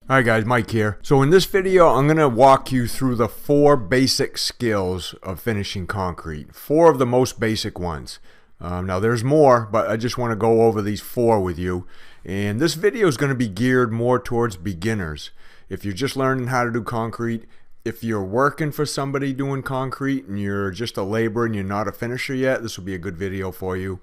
Hi guys, Mike here. So in this video, I'm going to walk you through the 4 basic skills of finishing concrete. 4 of the most basic ones. Now there's more, but I just want to go over these 4 with you. And this video is going to be geared more towards beginners. If you're just learning how to do concrete, if you're working for somebody doing concrete and you're just a laborer and you're not a finisher yet, this will be a good video for you.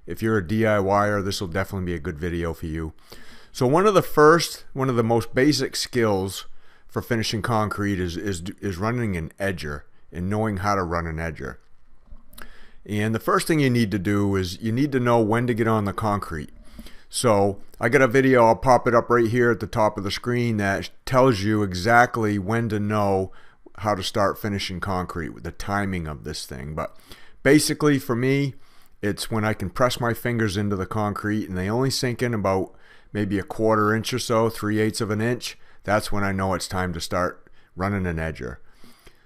If you're a DIYer, this will definitely be a good video for you. So one of the most basic skills for finishing concrete is running an edger and knowing how to run an edger. And the first thing you need to do is you need to know when to get on the concrete. So I got a video, I'll pop it up right here at the top of the screen, that tells you exactly when to know how to start finishing concrete with the timing of this thing. But basically for me, it's when I can press my fingers into the concrete and they only sink in about maybe a 1/4 inch or so, 3/8 of an inch. That's when I know it's time to start running an edger.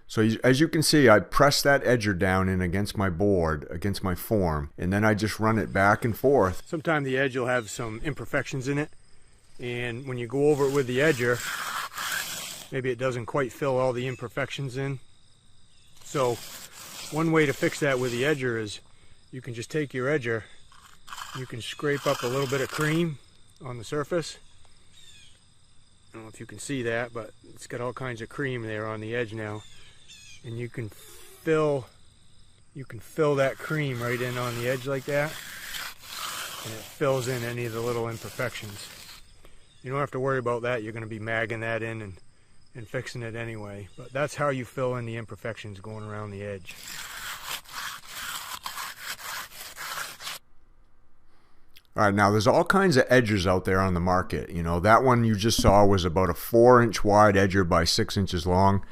So as you can see, I press that edger down in against my board, against my form, and then I just run it back and forth. Sometimes the edge will have some imperfections in it, and when you go over it with the edger, maybe it doesn't quite fill all the imperfections in. So one way to fix that with the edger is you can just take your edger, you can scrape up a little bit of cream on the surface. I don't know if you can see that, but it's got all kinds of cream there on the edge now, and you can fill that cream right in on the edge like that, and it fills in any of the little imperfections. You don't have to worry about that. You're going to be magging that in and fixing it anyway, but that's how you fill in the imperfections going around the edge. All right, now there's all kinds of edgers out there on the market. You know, that one you just saw was about a 4-inch wide edger by 6 inches long.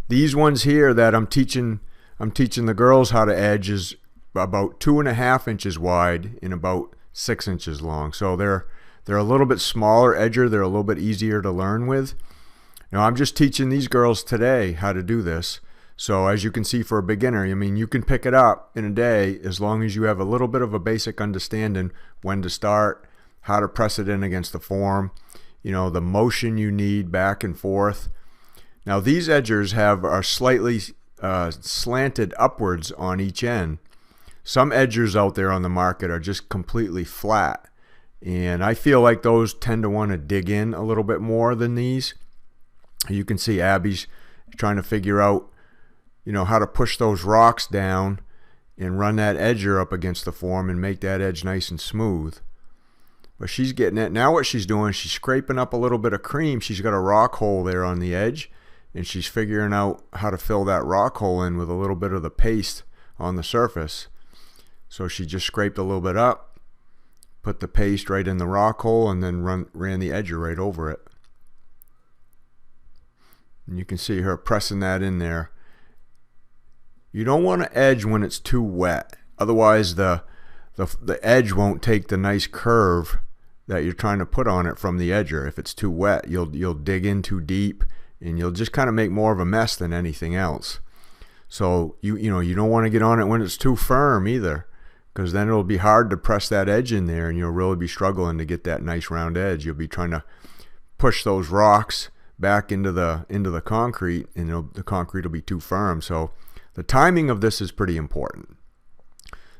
These ones here that I'm teaching the girls how to edge is about 2.5 inches wide and about 6 inches long. So they're a little bit smaller edger. They're a little bit easier to learn with. Now I'm just teaching these girls today how to do this. So as you can see, for a beginner, I mean, you can pick it up in a day as long as you have a little bit of a basic understanding when to start, how to press it in against the form, you know, the motion you need back and forth. Now these edgers are slightly slanted upwards on each end. Some edgers out there on the market are just completely flat, and I feel like those tend to want to dig in a little bit more than these. You can see Abby's trying to figure out, you know, how to push those rocks down and run that edger up against the form and make that edge nice and smooth. But she's getting it. Now what she's doing, she's scraping up a little bit of cream. She's got a rock hole there on the edge, and she's figuring out how to fill that rock hole in with a little bit of the paste on the surface. So she just scraped a little bit up, put the paste right in the rock hole, and then ran the edger right over it. And you can see her pressing that in there. You don't want to edge when it's too wet. Otherwise the edge won't take the nice curve that you're trying to put on it from the edger. If it's too wet, you'll dig in too deep and you'll just kind of make more of a mess than anything else. So you know, you don't want to get on it when it's too firm either, because then it'll be hard to press that edge in there and you'll really be struggling to get that nice round edge. You'll be trying to push those rocks back into the concrete, and the concrete will be too firm. So the timing of this is pretty important.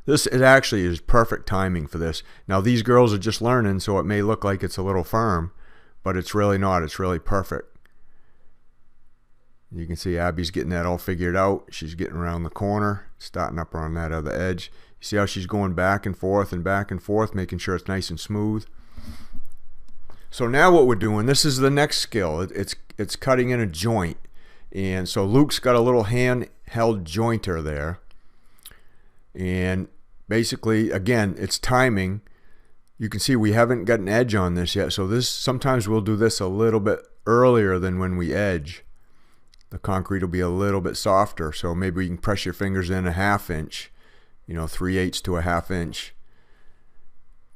This actually is perfect timing for this. Now these girls are just learning, so it may look like it's a little firm, but it's really not. It's really perfect. You can see Abby's getting that all figured out. She's getting around the corner, starting up on that other edge. You see how she's going back and forth, making sure it's nice and smooth. So now what we're doing, this is the next skill. It's cutting in a joint. And so Luke's got a little handheld jointer there, and basically, again, it's timing. You can see we haven't got an edge on this yet, so sometimes we'll do this a little bit earlier than when we edge. The concrete will be a little bit softer, so maybe you can press your fingers in a 1/2 inch, you know, 3/8 to a 1/2 inch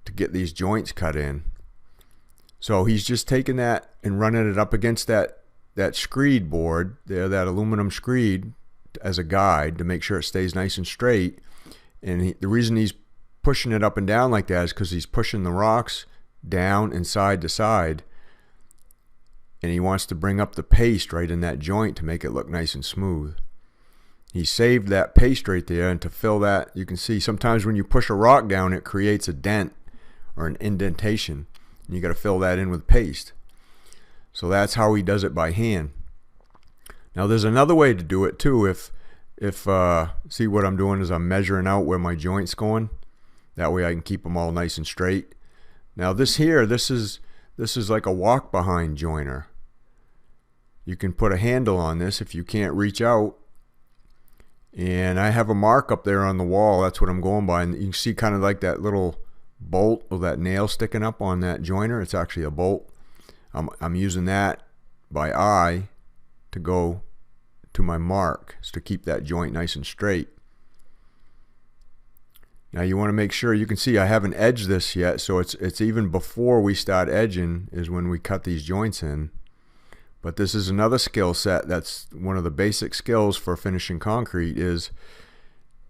to get these joints cut in. So he's just taking that and running it up against that screed board there, that aluminum screed, as a guide to make sure it stays nice and straight. And the reason he's pushing it up and down like that is because he's pushing the rocks down and side to side. and he wants to bring up the paste right in that joint to make it look nice and smooth. He saved that paste right there, and to fill that, you can see sometimes when you push a rock down, it creates a dent or an indentation, and you got to fill that in with paste. So that's how he does it by hand. Now there's another way to do it too. If see what I'm doing is I'm measuring out where my joint's going. That way I can keep them all nice and straight. Now this is like a walk behind joiner. You can put a handle on this if you can't reach out. And I have a mark up there on the wall. That's what I'm going by. And you can see kind of like that little bolt or that nail sticking up on that joiner. It's actually a bolt. I'm using that by eye to go to my mark, to keep that joint nice and straight. Now you want to make sure, you can see I haven't edged this yet, so it's even before we start edging is when we cut these joints in. But this is another skill set. That's one of the basic skills for finishing concrete is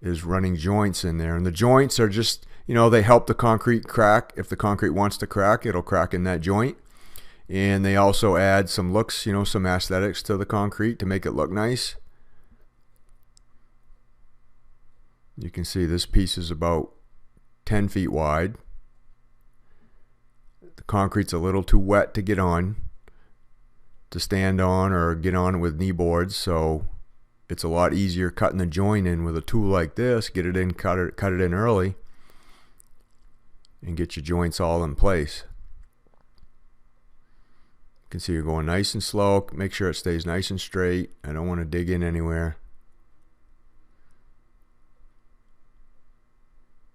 running joints in there. And the joints are just, they help the concrete crack. If the concrete wants to crack, it'll crack in that joint. And they also add some looks, some aesthetics to the concrete to make it look nice. You can see this piece is about 10 feet wide. The concrete's a little too wet to get on, to stand on or get on with knee boards, so it's a lot easier cutting the joint in with a tool like this. Get it in, cut it in early, and get your joints all in place. You can see you're going nice and slow. Make sure it stays nice and straight. I don't want to dig in anywhere.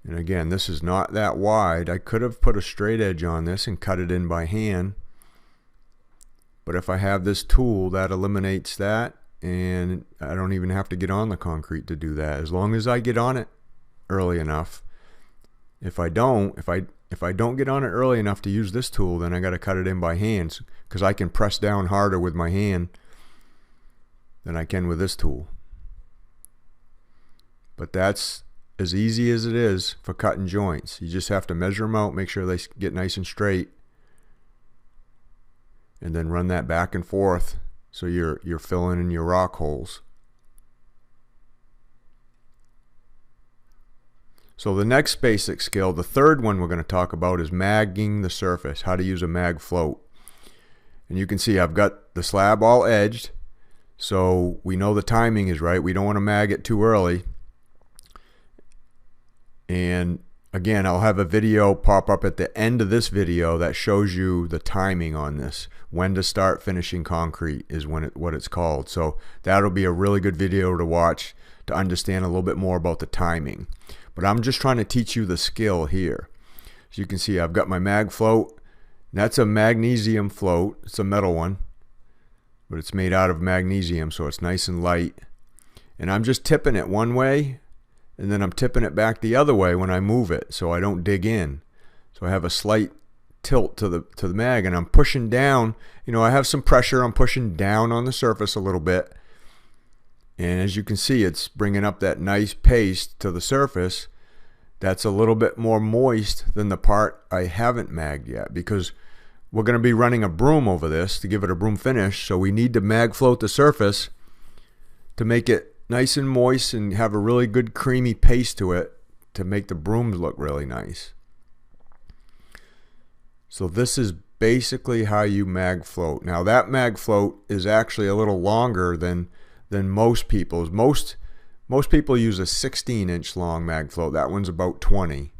And again, this is not that wide. I could have put a straight edge on this and cut it in by hand. But if I have this tool, that eliminates that, and I don't even have to get on the concrete to do that, as long as I get on it early enough. If I don't get on it early enough to use this tool, then I got to cut it in by hand, because I can press down harder with my hand than I can with this tool. But that's as easy as it is for cutting joints. You just have to measure them out, make sure they get nice and straight, and then run that back and forth so you're filling in your rock holes. So the next basic skill, the third one we're going to talk about, is magging the surface, how to use a mag float. And you can see I've got the slab all edged, so we know the timing is right. We don't want to mag it too early. And again, I'll have a video pop up at the end of this video that shows you the timing on this. When to start finishing concrete is what it's called. So that'll be a really good video to watch to understand a little bit more about the timing. But I'm just trying to teach you the skill here. So you can see I've got my mag float. That's a magnesium float. It's a metal one, but it's made out of magnesium, so it's nice and light. And I'm just tipping it one way, and then I'm tipping it back the other way when I move it, so I don't dig in. So I have a slight tilt to the mag, and I'm pushing down. I have some pressure. I'm pushing down on the surface a little bit. And as you can see, it's bringing up that nice paste to the surface. That's a little bit more moist than the part I haven't magged yet, because we're going to be running a broom over this to give it a broom finish. So we need to mag float the surface to make it nice and moist and have a really good creamy paste to it to make the brooms look really nice. So this is basically how you mag float. Now that mag float is actually a little longer than most people's. Most people use a 16-inch long mag float. That one's about 20.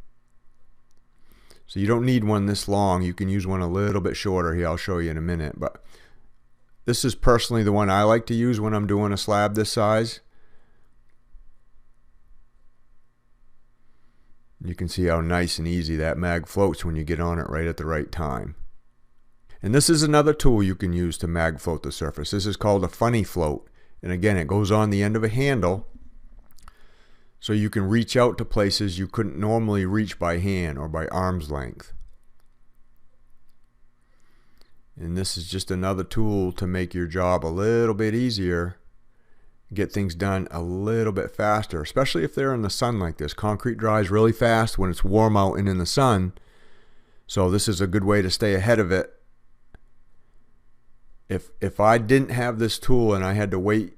So you don't need one this long. You can use one a little bit shorter. Here, I'll show you in a minute. But this is personally the one I like to use when I'm doing a slab this size. You can see how nice and easy that mag floats when you get on it right at the right time. And this is another tool you can use to mag float the surface. This is called a funny float. And again, it goes on the end of a handle, so you can reach out to places you couldn't normally reach by hand or by arm's length. And this is just another tool to make your job a little bit easier, get things done a little bit faster, especially if they're in the sun like this. Concrete dries really fast when it's warm out and in the sun, so this is a good way to stay ahead of it If I didn't have this tool and I had to wait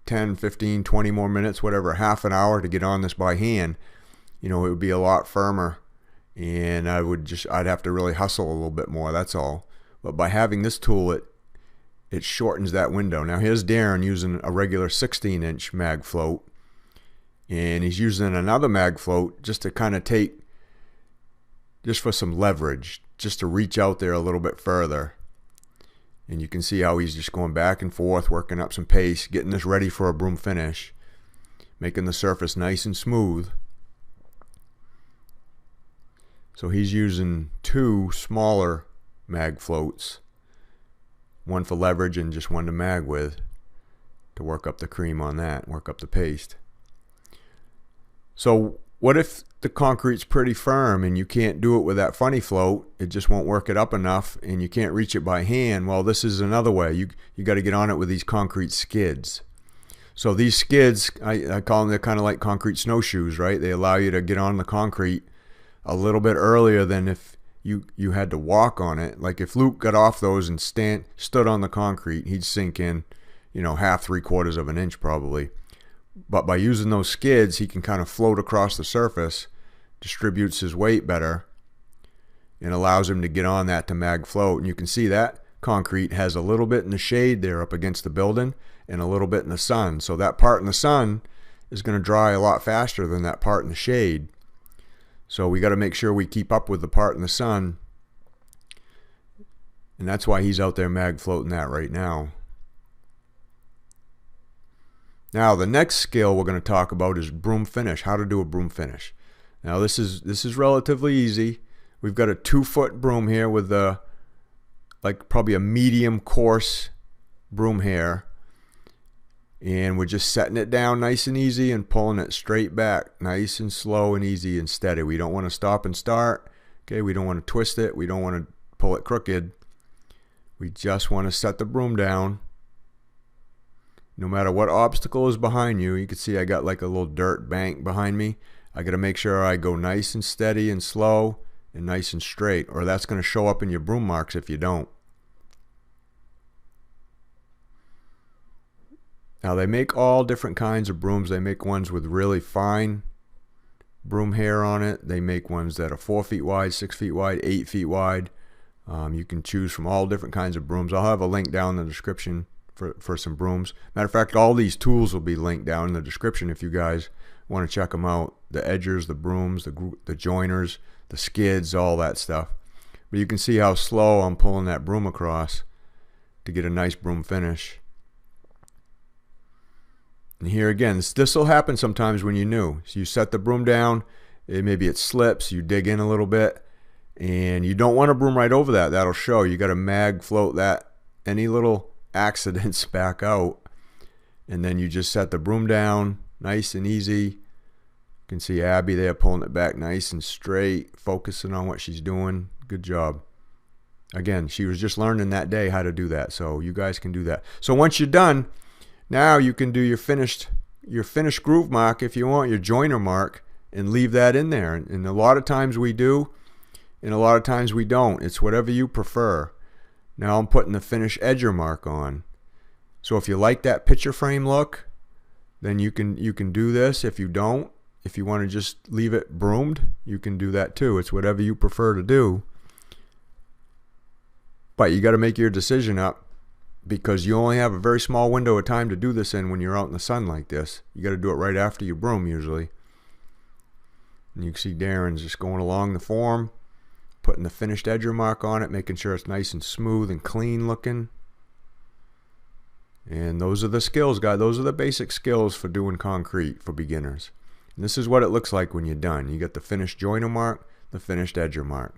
10, 15, 20 more minutes, whatever, half an hour to get on this by hand, it would be a lot firmer, and I'd have to really hustle a little bit more, that's all. But by having this tool, it shortens that window. Now here's Darren using a regular 16-inch mag float, and he's using another mag float just to kind of just for some leverage, just to reach out there a little bit further. And you can see how he's just going back and forth, working up some pace, getting this ready for a broom finish, making the surface nice and smooth. So he's using 2 smaller mag floats, one for leverage and just one to mag with, to work up the cream on that, work up the paste. So what if the concrete's pretty firm and you can't do it with that funny float? It just won't work it up enough and you can't reach it by hand. Well, this is another way. You got to get on it with these concrete skids. So these skids, I call them, they're kind of like concrete snowshoes, right? They allow you to get on the concrete a little bit earlier than if you had to walk on it. Like if Luke got off those and stood on the concrete, he'd sink in, half, 3/4 of an inch probably. But by using those skids, he can kind of float across the surface, distributes his weight better, and allows him to get on that to mag float. And you can see that concrete has a little bit in the shade there up against the building and a little bit in the sun. So that part in the sun is going to dry a lot faster than that part in the shade. So we got to make sure we keep up with the part in the sun. And that's why he's out there mag floating that right now. Now the next skill we're going to talk about is broom finish, how to do a broom finish. Now this is relatively easy. We've got a 2-foot broom here with probably a medium coarse broom hair. And we're just setting it down nice and easy and pulling it straight back, nice and slow and easy and steady. We don't want to stop and start. Okay, we don't want to twist it. We don't want to pull it crooked. We just want to set the broom down. No matter what obstacle is behind you, you can see I got like a little dirt bank behind me. I got to make sure I go nice and steady and slow and nice and straight, or that's going to show up in your broom marks if you don't. Now they make all different kinds of brooms. They make ones with really fine broom hair on it. They make ones that are 4 feet wide, 6 feet wide, 8 feet wide. You can choose from all different kinds of brooms. I'll have a link down in the description for some brooms. Matter of fact, all these tools will be linked down in the description if you guys want to check them out. The edgers, the brooms, the joiners, the skids, all that stuff. But you can see how slow I'm pulling that broom across to get a nice broom finish. And here again, this will happen sometimes when you're new. So you set the broom down, maybe it slips, you dig in a little bit, and you don't want to broom right over that. That'll show. You got to mag float that, any little accidents back out, and then you just set the broom down nice and easy. You can see Abby there pulling it back nice and straight, focusing on what she's doing. Good job. Again, she was just learning that day how to do that, so you guys can do that. So once you're done, now you can do your finished groove mark if you want, your joiner mark, and leave that in there. And a lot of times we do, and a lot of times we don't. It's whatever you prefer. Now I'm putting the finish edger mark on. So if you like that picture frame look, then you can do this. If you don't, if you want to just leave it broomed, you can do that too. It's whatever you prefer to do. But you got to make your decision up, because you only have a very small window of time to do this in when you're out in the sun like this. You got to do it right after you broom usually. And you can see Darren's just going along the form, putting the finished edger mark on it, making sure it's nice and smooth and clean looking. And those are the skills, guys. Those are the basic skills for doing concrete for beginners. And this is what it looks like when you're done. You got the finished joiner mark, the finished edger mark.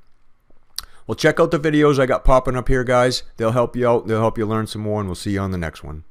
Well, check out the videos I got popping up here, guys. They'll help you out. They'll help you learn some more, and we'll see you on the next one.